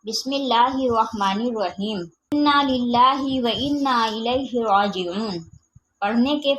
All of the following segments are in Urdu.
بسم اللہ الرحمن الرحیم۔ انا للہ و انا الیہ راجعون۔ پڑھنے کے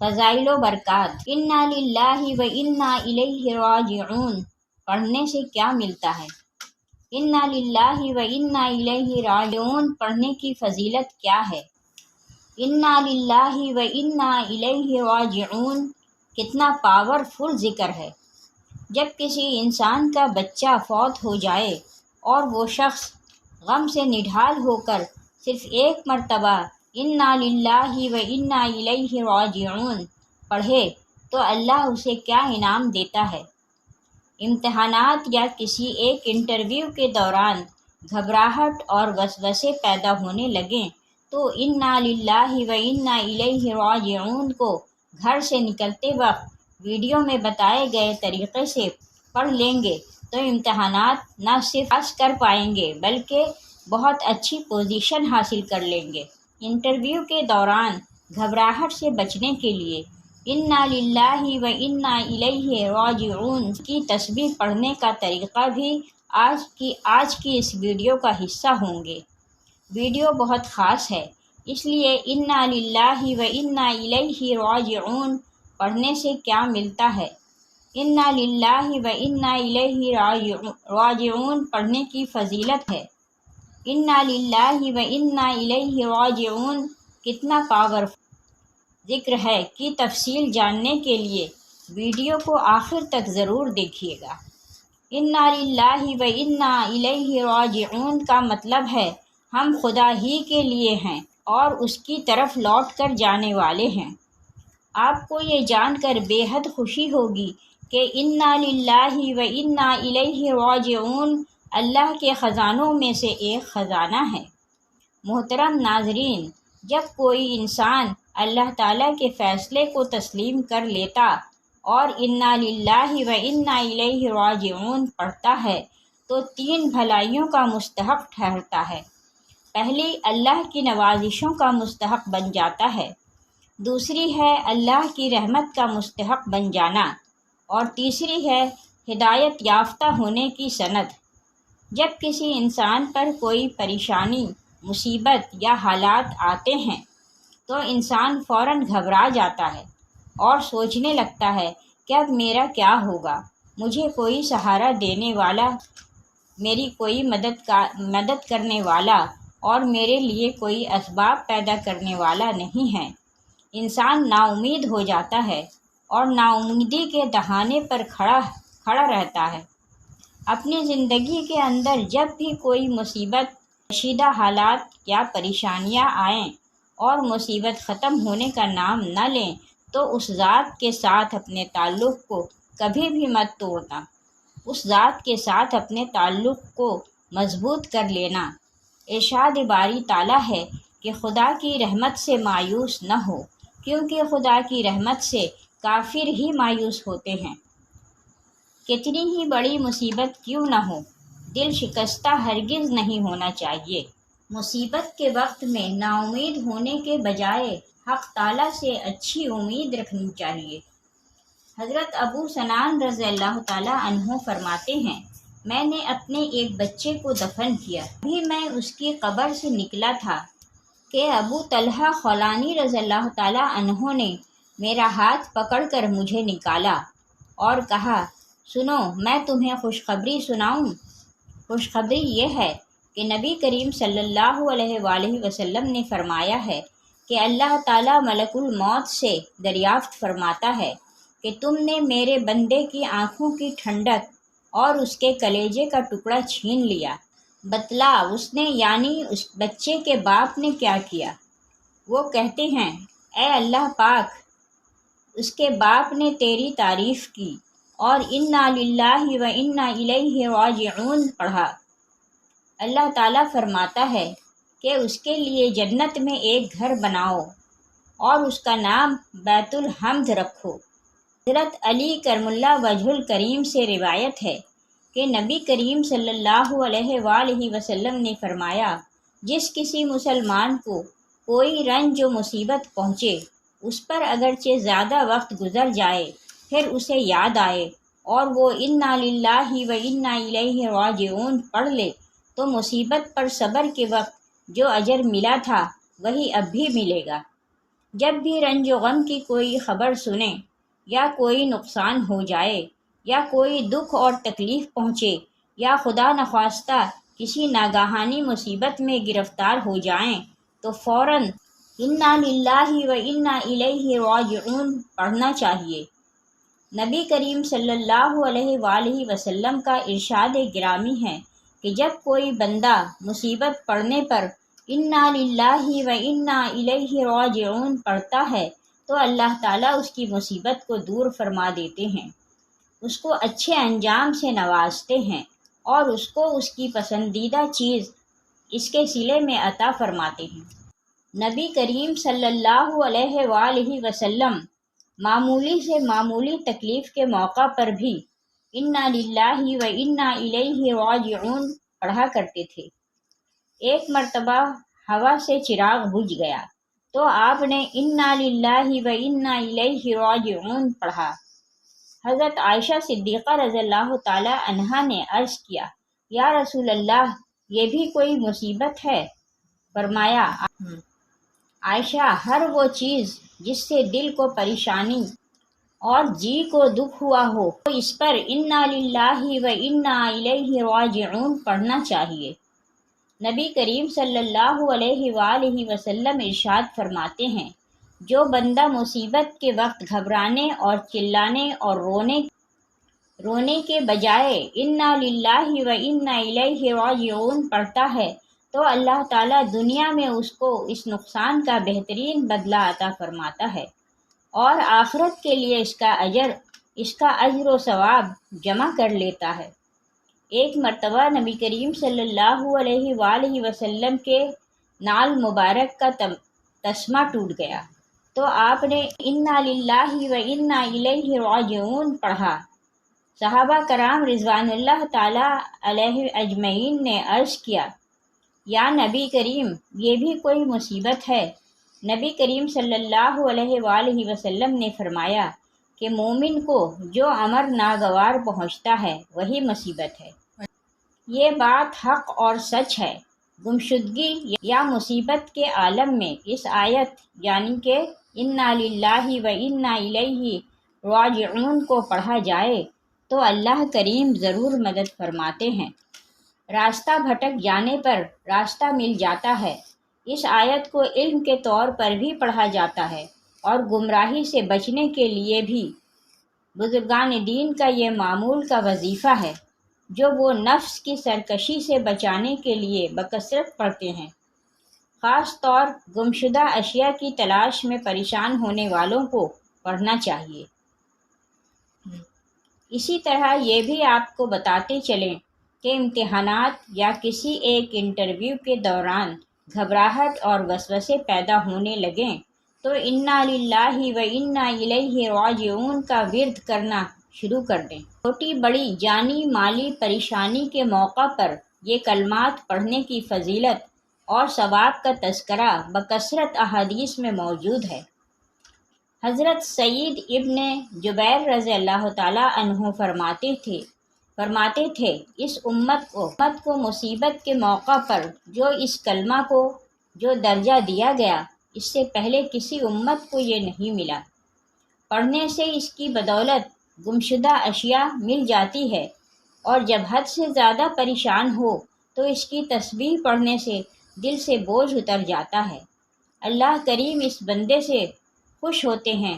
فضائل و برکات۔ انا للہ و انا الیہ راجعون پڑھنے سے کیا ملتا ہے؟ انا للہ و انا الیہ راجعون پڑھنے کی فضیلت کیا ہے؟ انا للہ و انا الیہ راجعون کتنا پاورفل ذکر ہے۔ جب کسی انسان کا بچہ فوت ہو جائے اور وہ شخص غم سے نڈھال ہو کر صرف ایک مرتبہ انا للہ و انا الیہ راجعون پڑھے تو اللہ اسے کیا انعام دیتا ہے۔ امتحانات یا کسی ایک انٹرویو کے دوران گھبراہٹ اور وسوسے پیدا ہونے لگیں تو انا للہ و انا الیہ راجعون کو گھر سے نکلتے وقت ویڈیو میں بتائے گئے طریقے سے پڑھ لیں گے تو امتحانات نہ صرف پاس کر پائیں گے بلکہ بہت اچھی پوزیشن حاصل کر لیں گے۔ انٹرویو کے دوران گھبراہٹ سے بچنے کے لیے انا للہ و انا الیہ راجعون کی تسبیح پڑھنے کا طریقہ بھی آج کی اس ویڈیو کا حصہ ہوں گے۔ ویڈیو بہت خاص ہے، اس لیے انا للہ و انا الیہ راجعون پڑھنے سے کیا ملتا ہے؟ انا للہ و انا الیہ راجعون پڑھنے کی فضیلت ہے۔ انا للہ و انا الیہ راجعون کتنا پاورفل ذکر ہے کی تفصیل جاننے کے لیے ویڈیو کو آخر تک ضرور دیکھیے گا۔ انا للہ و انا الیہ راجعون کا مطلب ہے ہم خدا ہی کے لیے ہیں اور اس کی طرف لوٹ کر جانے والے ہیں۔ آپ کو یہ جان کر بے حد خوشی ہوگی کہ انا للہ و انا الیہ راجعون اللہ کے خزانوں میں سے ایک خزانہ ہے۔ محترم ناظرین، جب کوئی انسان اللہ تعالیٰ کے فیصلے کو تسلیم کر لیتا اور انا للہ و انا الیہ راجعون پڑھتا ہے تو 3 بھلائیوں کا مستحق ٹھہرتا ہے۔ پہلی، اللہ کی نوازشوں کا مستحق بن جاتا ہے۔ دوسری ہے اللہ کی رحمت کا مستحق بن جانا، اور تیسری ہے ہدایت یافتہ ہونے کی سند۔ جب کسی انسان پر کوئی پریشانی، مصیبت یا حالات آتے ہیں تو انسان فوراً گھبرا جاتا ہے اور سوچنے لگتا ہے کہ اب میرا کیا ہوگا، مجھے کوئی سہارا دینے والا، میری کوئی مدد کرنے والا اور میرے لیے کوئی اسباب پیدا کرنے والا نہیں ہے۔ انسان نا امید ہو جاتا ہے اور نا امیدی کے دہانے پر کھڑا رہتا ہے۔ اپنی زندگی کے اندر جب بھی کوئی مصیبت، کشیدہ حالات یا پریشانیاں آئیں اور مصیبت ختم ہونے کا نام نہ لیں تو اس ذات کے ساتھ اپنے تعلق کو کبھی بھی مت توڑنا، اس ذات کے ساتھ اپنے تعلق کو مضبوط کر لینا۔ ارشاد باری تعالیٰ ہے کہ خدا کی رحمت سے مایوس نہ ہو، کیونکہ خدا کی رحمت سے کافر ہی مایوس ہوتے ہیں۔ کتنی ہی بڑی مصیبت کیوں نہ ہو، دل شکستہ ہرگز نہیں ہونا چاہیے۔ مصیبت کے وقت میں نا امید ہونے کے بجائے حق تعالیٰ سے اچھی امید رکھنی چاہیے۔ حضرت ابو سنان رضی اللہ تعالیٰ عنہ فرماتے ہیں، میں نے اپنے ایک بچے کو دفن کیا، ابھی میں اس کی قبر سے نکلا تھا کہ ابو طلحہ خولانی رضی اللہ تعالیٰ عنہ نے میرا ہاتھ پکڑ کر مجھے نکالا اور کہا، سنو میں تمہیں خوشخبری سناؤں۔ خوشخبری یہ ہے کہ نبی کریم صلی اللہ علیہ وآلہ وسلم نے فرمایا ہے کہ اللہ تعالیٰ ملک الموت سے دریافت فرماتا ہے کہ تم نے میرے بندے کی آنکھوں کی ٹھنڈک اور اس کے کلیجے کا ٹکڑا چھین لیا، بتلا اس نے یعنی اس بچے کے باپ نے کیا کیا؟ وہ کہتے ہیں، اے اللہ پاک، اس کے باپ نے تیری تعریف کی اور انا للہ و انا الیہ راجعون پڑھا۔ اللہ تعالیٰ فرماتا ہے کہ اس کے لیے جنت میں ایک گھر بناؤ اور اس کا نام بیت الحمد رکھو۔ حضرت علی کرم اللہ وجہ الکریم سے روایت ہے کہ نبی کریم صلی اللہ علیہ وآلہ وسلم نے فرمایا، جس کسی مسلمان کو کوئی رنج و مصیبت پہنچے، اس پر اگرچہ زیادہ وقت گزر جائے، پھر اسے یاد آئے اور وہ انا للہ و انا الیہ راجعون پڑھ لے تو مصیبت پر صبر کے وقت جو اجر ملا تھا وہی اب بھی ملے گا۔ جب بھی رنج و غم کی کوئی خبر سنیں یا کوئی نقصان ہو جائے یا کوئی دکھ اور تکلیف پہنچے یا خدا نخواستہ کسی ناگہانی مصیبت میں گرفتار ہو جائیں تو فوراً انا للہ و انا الیہ راجعون پڑھنا چاہیے۔ نبی کریم صلی اللہ علیہ وآلہ وسلم کا ارشاد گرامی ہے کہ جب کوئی بندہ مصیبت پڑنے پر انا للہ و انا الیہ راجعون پڑھتا ہے تو اللہ تعالیٰ اس کی مصیبت کو دور فرما دیتے ہیں، اس کو اچھے انجام سے نوازتے ہیں اور اس کو اس کی پسندیدہ چیز اس کے صلے میں عطا فرماتے ہیں۔ نبی کریم صلی اللہ علیہ وآلہ وسلم معمولی سے معمولی تکلیف کے موقع پر بھی انا للہ و انا الیہ راجعون پڑھا کرتے تھے۔ ایک مرتبہ ہوا سے چراغ بجھ گیا تو آپ نے انا للہ و انا الیہ راجعون پڑھا۔ حضرت عائشہ صدیقہ رضی اللہ تعالی عنہا نے عرض کیا، یا رسول اللہ، یہ بھی کوئی مصیبت ہے؟ فرمایا، عائشہ، ہر وہ چیز جس سے دل کو پریشانی اور جی کو دکھ ہوا ہو تو اس پر انا للہ و انا الیہ راجعون پڑھنا چاہیے۔ نبی کریم صلی اللہ علیہ وآلہ وسلم ارشاد فرماتے ہیں، جو بندہ مصیبت کے وقت گھبرانے اور چلانے اور رونے کے بجائے انا للہ و انا الیہ راجعون پڑھتا ہے تو اللہ تعالیٰ دنیا میں اس کو اس نقصان کا بہترین بدلہ عطا فرماتا ہے اور آخرت کے لیے اس کا اجر و ثواب جمع کر لیتا ہے۔ ایک مرتبہ نبی کریم صلی اللہ علیہ وآلہ وسلم کے نال مبارک کا تسمہ ٹوٹ گیا تو آپ نے انا للہ و انا الیہ راجعون پڑھا۔ صحابہ کرام رضوان اللہ تعالی علیہ اجمعین نے عرض کیا، یا نبی کریم، یہ بھی کوئی مصیبت ہے؟ نبی کریم صلی اللہ علیہ وآلہ وسلم نے فرمایا کہ مومن کو جو امر ناگوار پہنچتا ہے وہی مصیبت ہے۔ یہ بات حق اور سچ ہے۔ گمشدگی یا مصیبت کے عالم میں اس آیت یعنی کہ انا للہ و انا الیہ راجعون کو پڑھا جائے تو اللہ کریم ضرور مدد فرماتے ہیں۔ راستہ بھٹک جانے پر راستہ مل جاتا ہے، اس آیت کو علم کے طور پر بھی پڑھا جاتا ہے اور گمراہی سے بچنے کے لیے بھی بزرگان دین کا یہ معمول کا وظیفہ ہے جو وہ نفس کی سرکشی سے بچانے کے لیے بکثرت پڑھتے ہیں۔ خاص طور گمشدہ اشیاء کی تلاش میں پریشان ہونے والوں کو پڑھنا چاہیے۔ اسی طرح یہ بھی آپ کو بتاتے چلیں کہ امتحانات یا کسی ایک انٹرویو کے دوران گھبراہٹ اور وسوسے پیدا ہونے لگیں تو انا للہ و انا الیہ راجعون کا ورد کرنا شروع کر دیں۔ چھوٹی بڑی جانی مالی پریشانی کے موقع پر یہ کلمات پڑھنے کی فضیلت اور ثواب کا تذکرہ بکثرت احادیث میں موجود ہے۔ حضرت سعید ابن جبیر رضی اللہ تعالی عنہ فرماتے تھے اس امت کو مصیبت کے موقع پر جو اس کلمہ کو جو درجہ دیا گیا اس سے پہلے کسی امت کو یہ نہیں ملا۔ پڑھنے سے اس کی بدولت گمشدہ اشیاء مل جاتی ہے اور جب حد سے زیادہ پریشان ہو تو اس کی تسبیح پڑھنے سے دل سے بوجھ اتر جاتا ہے۔ اللہ کریم اس بندے سے خوش ہوتے ہیں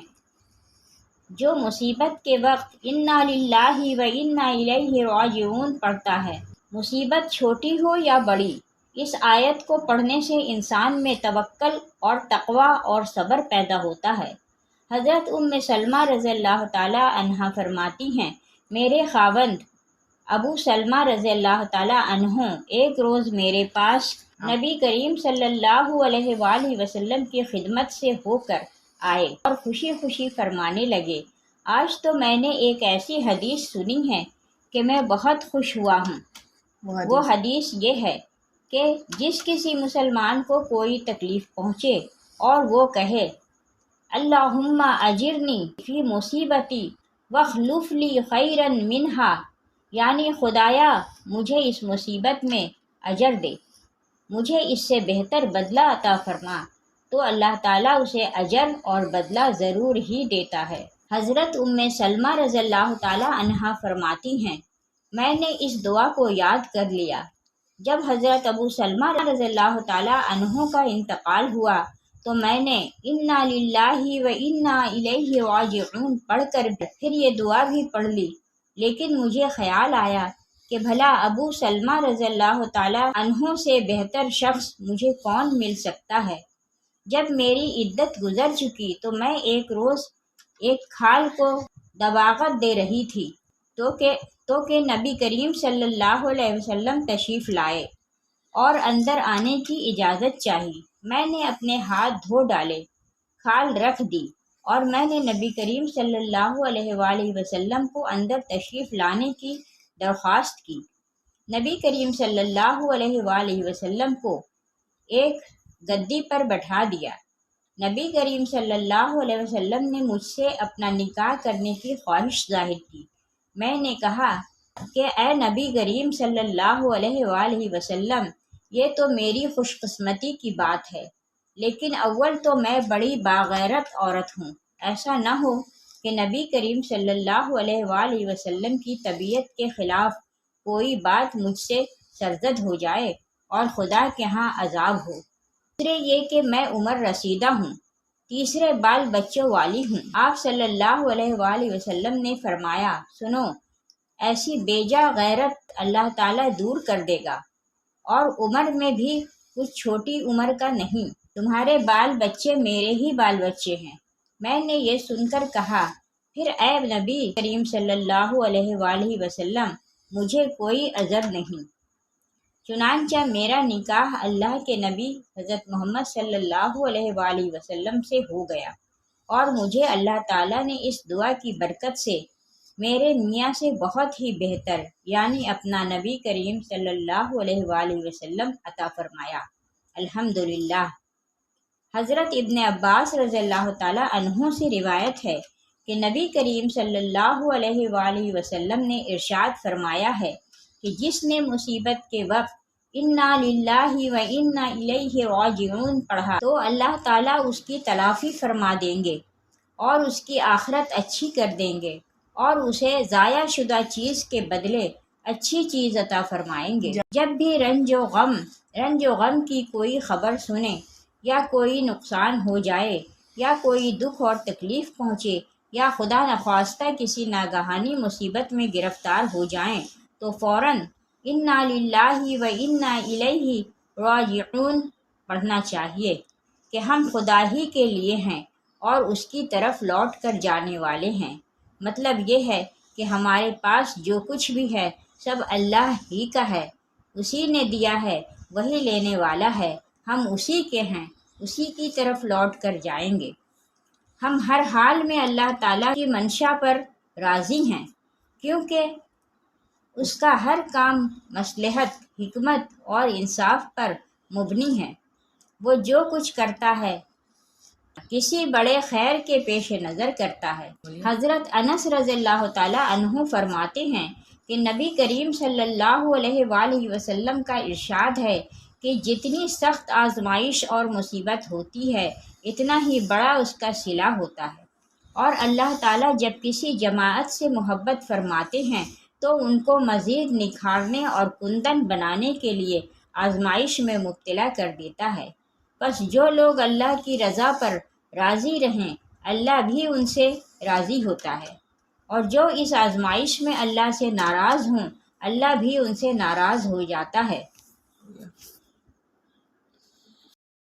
جو مصیبت کے وقت انا للہ و انا الیہ راجعون پڑھتا ہے۔ مصیبت چھوٹی ہو یا بڑی، اس آیت کو پڑھنے سے انسان میں توکل اور تقوی اور صبر پیدا ہوتا ہے۔ حضرت ام سلمہ رضی اللہ تعالی عنہا فرماتی ہیں، میرے خاوند ابو سلمہ رضی اللہ تعالی عنہ ایک روز میرے پاس نبی کریم صلی اللہ علیہ وآلہ وسلم کی خدمت سے ہو کر آئے اور خوشی خوشی فرمانے لگے، آج تو میں نے ایک ایسی حدیث سنی ہے کہ میں بہت خوش ہوا ہوں۔ وہ حدیث یہ ہے کہ جس کسی مسلمان کو کوئی تکلیف پہنچے اور وہ کہے اللہم اجرنی فی مصیبتی واخلف لی خیرا منہا، یعنی خدایا مجھے اس مصیبت میں اجر دے، مجھے اس سے بہتر بدلہ عطا فرما، تو اللہ تعالیٰ اسے اجر اور بدلہ ضرور ہی دیتا ہے۔ حضرت سلمہ رضی اللہ تعالیٰ عنہا فرماتی ہیں، میں نے اس دعا کو یاد کر لیا جب حضرت ابو سلمہ رضی اللہ تعالیٰ عنہ کا انتقال ہوا تو میں نے انا للہ و انا الیہ راجعون پڑھ کر پھر یہ دعا بھی پڑھ لی، لیکن مجھے خیال آیا کہ بھلا ابو سلمہ رضی اللہ تعالیٰ عنہ سے بہتر شخص مجھے کون مل سکتا ہے۔ جب میری عدت گزر چکی تو میں ایک روز ایک کھال کو دباغت دے رہی تھی تو کہ نبی کریم صلی اللہ علیہ وسلم تشریف لائے اور اندر آنے کی اجازت چاہی۔ میں نے اپنے ہاتھ دھو ڈالے، کھال رکھ دی اور میں نے نبی کریم صلی اللہ علیہ وآلہ وسلم کو اندر تشریف لانے کی درخواست کی۔ نبی کریم صلی اللہ علیہ وآلہ وسلم کو ایک گدی پر بٹھا دیا۔ نبی کریم صلی اللہ علیہ وسلم نے مجھ سے اپنا نکاح کرنے کی خواہش ظاہر کی۔ میں نے کہا کہ اے نبی کریم صلی اللہ علیہ وآلہ وسلم، یہ تو میری خوش قسمتی کی بات ہے، لیکن اول تو میں بڑی باغیرت عورت ہوں، ایسا نہ ہو کہ نبی کریم صلی اللہ علیہ وآلہ وسلم کی طبیعت کے خلاف کوئی بات مجھ سے سرزد ہو جائے اور خدا کے ہاں عذاب ہو۔ دوسرے یہ کہ میں عمر رسیدہ ہوں، تیسرے بال بچوں والی ہوں۔ آپ صلی اللہ علیہ وآلہ وسلم نے فرمایا، سنو، ایسی بیجا غیرت اللہ تعالیٰ دور کر دے گا، اور عمر میں بھی کچھ چھوٹی عمر کا نہیں، تمہارے بال بچے میرے ہی بال بچے ہیں۔ میں نے یہ سن کر کہا، پھر اے نبی کریم صلی اللہ علیہ وآلہ وسلم، مجھے کوئی عذر نہیں۔ چنانچہ میرا نکاح اللہ کے نبی حضرت محمد صلی اللہ علیہ وآلہ وسلم سے ہو گیا، اور مجھے اللہ تعالیٰ نے اس دعا کی برکت سے میرے میاں سے بہت ہی بہتر یعنی اپنا نبی کریم صلی اللہ علیہ وآلہ وسلم عطا فرمایا، الحمدللہ۔ حضرت ابن عباس رضی اللہ تعالیٰ عنہ سے روایت ہے کہ نبی کریم صلی اللہ علیہ وآلہ وسلم نے ارشاد فرمایا ہے کہ جس نے مصیبت کے وقت انا للہ و انا الیہ راجعون پڑھا تو اللہ تعالیٰ اس کی تلافی فرما دیں گے اور اس کی آخرت اچھی کر دیں گے، اور اسے ضائع شدہ چیز کے بدلے اچھی چیز عطا فرمائیں گے۔ جب بھی رنج و غم کی کوئی خبر سنیں، یا کوئی نقصان ہو جائے، یا کوئی دکھ اور تکلیف پہنچے، یا خدا نخواستہ کسی ناگہانی مصیبت میں گرفتار ہو جائیں، تو فوراً انا للہ و انا الیہ راجعون پڑھنا چاہیے کہ ہم خدا ہی کے لیے ہیں اور اس کی طرف لوٹ کر جانے والے ہیں۔ مطلب یہ ہے کہ ہمارے پاس جو کچھ بھی ہے سب اللہ ہی کا ہے، اسی نے دیا ہے، وہی لینے والا ہے، ہم اسی کے ہیں، اسی کی طرف لوٹ کر جائیں گے۔ ہم ہر حال میں اللہ تعالیٰ کی منشا پر راضی ہیں، کیونکہ اس کا ہر کام مصلحت، حکمت اور انصاف پر مبنی ہے۔ وہ جو کچھ کرتا ہے کسی بڑے خیر کے پیش نظر کرتا ہے۔ حضرت انس رضی اللہ تعالیٰ عنہ فرماتے ہیں کہ نبی کریم صلی اللہ علیہ وآلہ وسلم کا ارشاد ہے کہ جتنی سخت آزمائش اور مصیبت ہوتی ہے اتنا ہی بڑا اس کا صلہ ہوتا ہے، اور اللہ تعالیٰ جب کسی جماعت سے محبت فرماتے ہیں تو ان کو مزید نکھارنے اور کندن بنانے کے لیے آزمائش میں مبتلا کر دیتا ہے۔ بس جو لوگ اللہ کی رضا پر راضی رہیں اللہ بھی ان سے راضی ہوتا ہے، اور جو اس آزمائش میں اللہ سے ناراض ہوں اللہ بھی ان سے ناراض ہو جاتا ہے۔